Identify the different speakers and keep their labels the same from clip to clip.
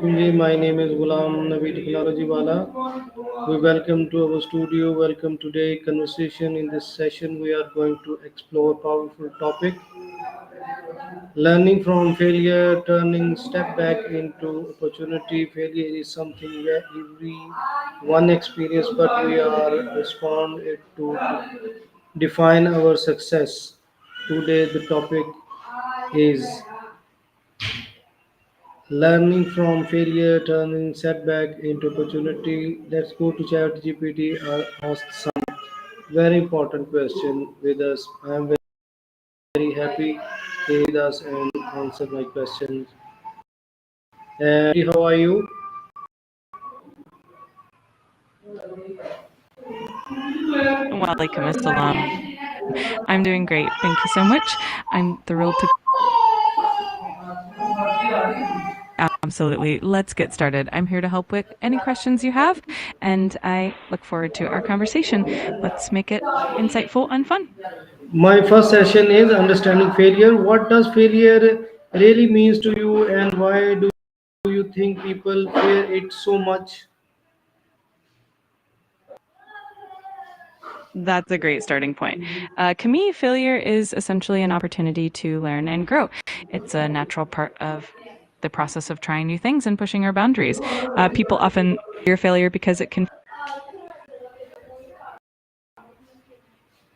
Speaker 1: My name is Gulam Nabi Technology Wala. We welcome to our studio. Welcome today conversation. In this session, we are going to explore powerful topic: learning from failure, turning step back into opportunity. Failure is something that everyone experience, but we are respond it to define our success. Today, the topic is learning from failure, turning setback into opportunity. Let's go to ChatGPT or ask some very important question with us. I am very happy he with us and answer my questions. How are you?
Speaker 2: Walaikum assalam. I'm doing great. Thank you so much. I'm thrilled to. Absolutely. Let's get started. I'm here to help with any questions you have, and I look forward to our conversation. Let's make it insightful and fun.
Speaker 1: My first session is understanding failure. What does failure really means to you, and why do you think people fear it so much?
Speaker 2: That's a great starting point. To me, failure is essentially an opportunity to learn and grow. It's a natural part of the process of trying new things and pushing our boundaries. People often fear failure because it can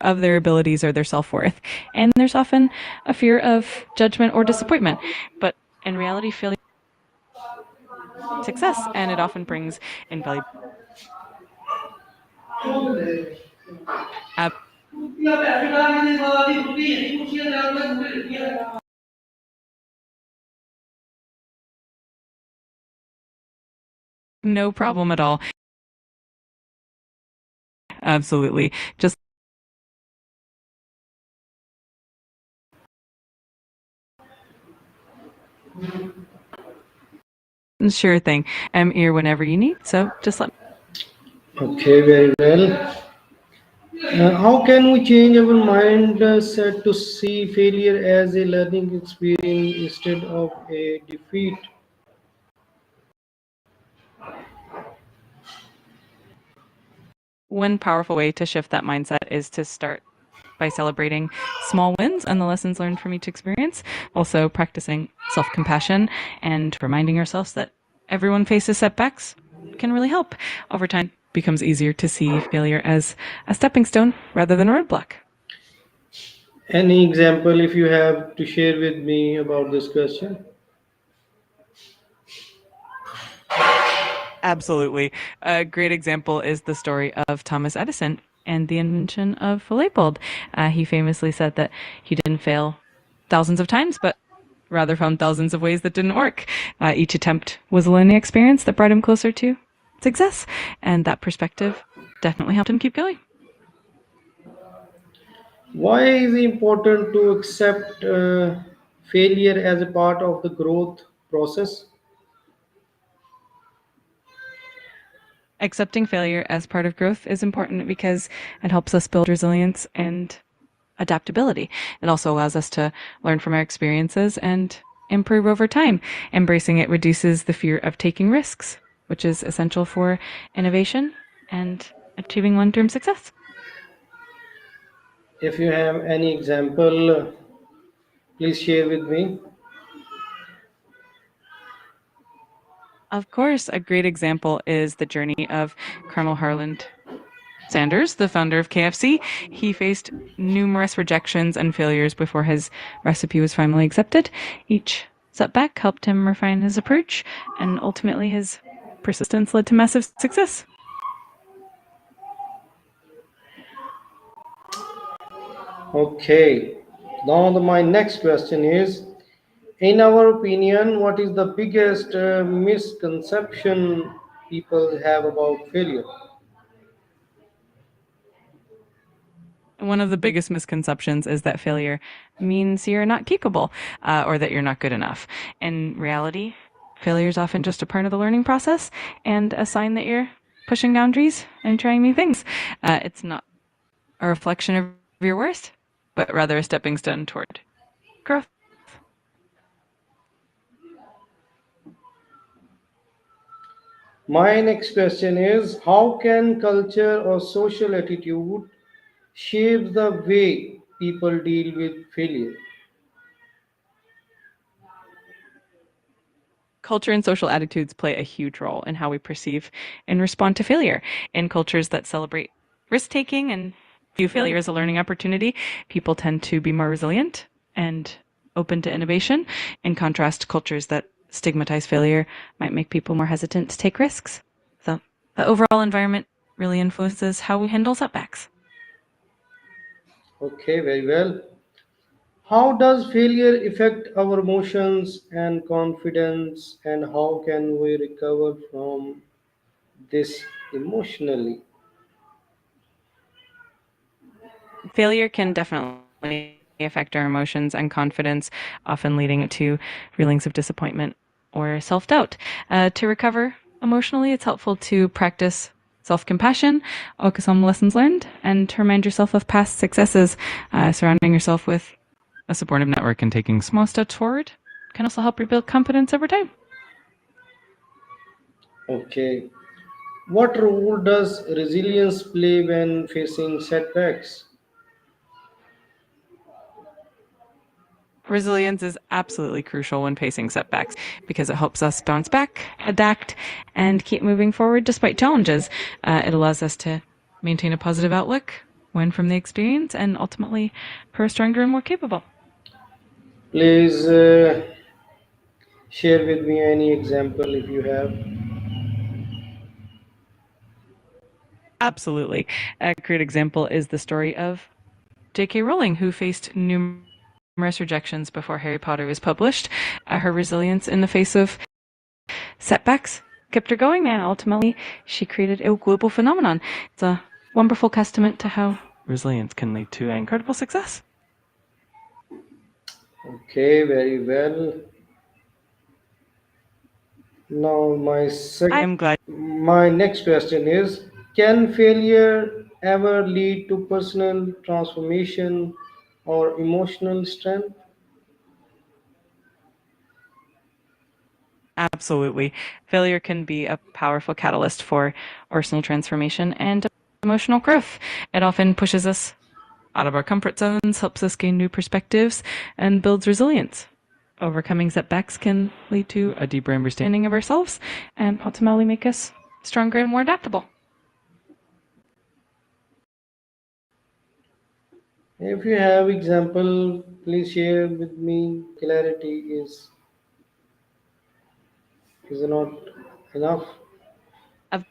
Speaker 2: of their abilities or their self-worth. And there's often a fear of judgment or disappointment. But in reality, failure is success, and it often brings invaluable. No problem at all. Absolutely. Just sure thing. I'm here whenever you need. So just let me.
Speaker 1: Okay, very well. How can we change our mindset to see failure as a learning experience instead of a defeat?
Speaker 2: One powerful way to shift that mindset is to start by celebrating small wins and the lessons learned from each experience. Also, practicing self compassion and reminding ourselves that everyone faces setbacks can really help. Over time, it becomes easier to see failure as a stepping stone rather than a roadblock.
Speaker 1: Any example if you have to share with me about this question?
Speaker 2: Absolutely. A great example is the story of Thomas Edison and the invention of the light bulb. He famously said that he didn't fail thousands of times, but rather found thousands of ways that didn't work. Each attempt was a learning experience that brought him closer to success, and that perspective definitely helped him keep going.
Speaker 1: Why is it important to accept failure as a part of the growth process?
Speaker 2: Accepting failure as part of growth is important because it helps us build resilience and adaptability. It also allows us to learn from our experiences and improve over time. Embracing it reduces the fear of taking risks, which is essential for innovation and achieving long term success.
Speaker 1: If you have any example, please share with me.
Speaker 2: Of course, a great example is the journey of Colonel Harland Sanders, the founder of KFC. He faced numerous rejections and failures before his recipe was finally accepted. Each setback helped him refine his approach, and ultimately his persistence led to massive success.
Speaker 1: Okay. Now my next question is, in our opinion, what is the biggest misconception people have about failure?
Speaker 2: One of the biggest misconceptions is that failure means you're not capable or that you're not good enough. In reality, failure is often just a part of the learning process and a sign that you're pushing boundaries and trying new things. It's not a reflection of your worst, but rather a stepping stone toward growth.
Speaker 1: My next question is, how can culture or social attitude shape the way people deal with failure?
Speaker 2: Culture and social attitudes play a huge role in how we perceive and respond to failure. In cultures that celebrate risk taking and view failure as a learning opportunity, people tend to be more resilient and open to innovation. In contrast, cultures that stigmatize failure might make people more hesitant to take risks. So, the overall environment really influences how we handle setbacks.
Speaker 1: Okay, very well. How does failure affect our emotions and confidence, and how can we recover from this emotionally?
Speaker 2: Failure can definitely affect our emotions and confidence, often leading to feelings of disappointment or self doubt. To recover emotionally, it's helpful to practice self compassion, focus on lessons learned, and to remind yourself of past successes. Surrounding yourself with a supportive network and taking small steps forward can also help rebuild confidence over time.
Speaker 1: Okay. What role does resilience play when facing setbacks?
Speaker 2: Resilience is absolutely crucial when facing setbacks because it helps us bounce back, adapt, and keep moving forward despite challenges. It allows us to maintain a positive outlook, learn from the experience, and ultimately grow stronger and more capable.
Speaker 1: Please share with me any example if you have.
Speaker 2: Absolutely. A great example is the story of J.K. Rowling, who faced numerous rejections before Harry Potter was published. Her resilience in the face of setbacks kept her going, and ultimately she created a global phenomenon. It's a wonderful testament to how resilience can lead to incredible success.
Speaker 1: Okay, very well. Now
Speaker 2: I'm glad.
Speaker 1: my next question is, can failure ever lead to personal transformation or emotional strength?
Speaker 2: Absolutely. Failure can be a powerful catalyst for personal transformation and emotional growth. It often pushes us out of our comfort zones, helps us gain new perspectives, and builds resilience. Overcoming setbacks can lead to a deeper understanding of ourselves and ultimately make us stronger and more adaptable.
Speaker 1: If you have example, please share with me. Clarity is not enough.
Speaker 2: I've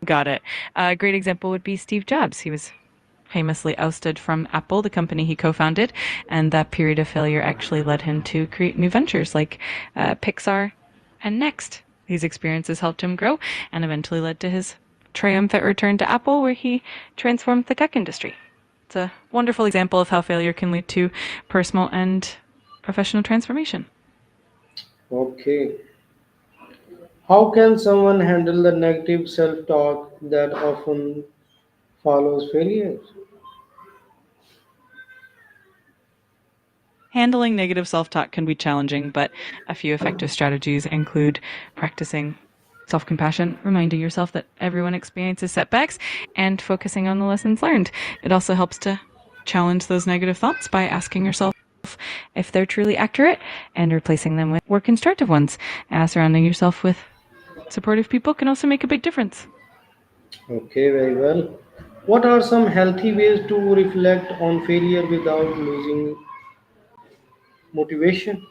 Speaker 2: got it. A great example would be Steve Jobs. He was famously ousted from Apple, the company he co founded, and that period of failure actually led him to create new ventures like Pixar and Next. These experiences helped him grow and eventually led to his triumphant return to Apple, where he transformed the tech industry. It's a wonderful example of how failure can lead to personal and professional transformation.
Speaker 1: Okay. How can someone handle the negative self-talk that often follows failure?
Speaker 2: Handling negative self talk can be challenging, but a few effective strategies include practicing self compassion, reminding yourself that everyone experiences setbacks, and focusing on the lessons learned. It also helps to challenge those negative thoughts by asking yourself if they're truly accurate and replacing them with more constructive ones. Surrounding yourself with supportive people can also make a big difference.
Speaker 1: Okay, very well. What are some healthy ways to reflect on failure without losing motivation?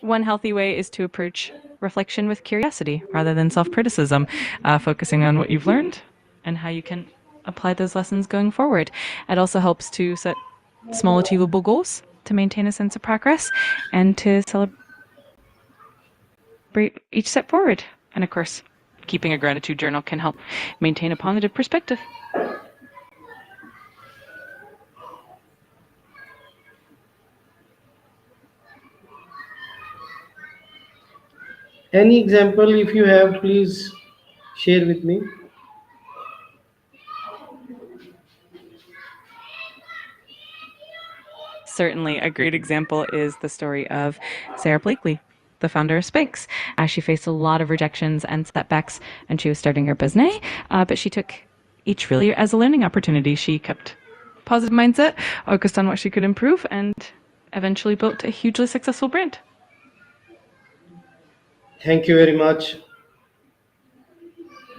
Speaker 2: One healthy way is to approach reflection with curiosity rather than self criticism, focusing on what you've learned and how you can apply those lessons going forward. It also helps to set small, achievable goals to maintain a sense of progress and to celebrate each step forward. And of course, keeping a gratitude journal can help maintain a positive perspective.
Speaker 1: Any example, if you have, please share with me.
Speaker 2: Certainly, a great example is the story of Sarah Blakely, the founder of Spanx. She faced a lot of rejections and setbacks, and she was starting her business, but she took each failure as a learning opportunity. She kept positive mindset, focused on what she could improve, and eventually built a hugely successful brand.
Speaker 1: Thank you very much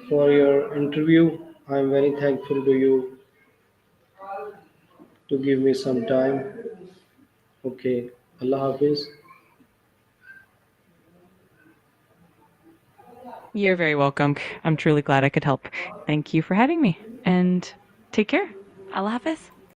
Speaker 1: for your interview. I'm very thankful to you to give me some time. Okay, Allah Hafiz.
Speaker 2: You're very welcome. I'm truly glad I could help. Thank you for having me, and take care. Allah Hafiz.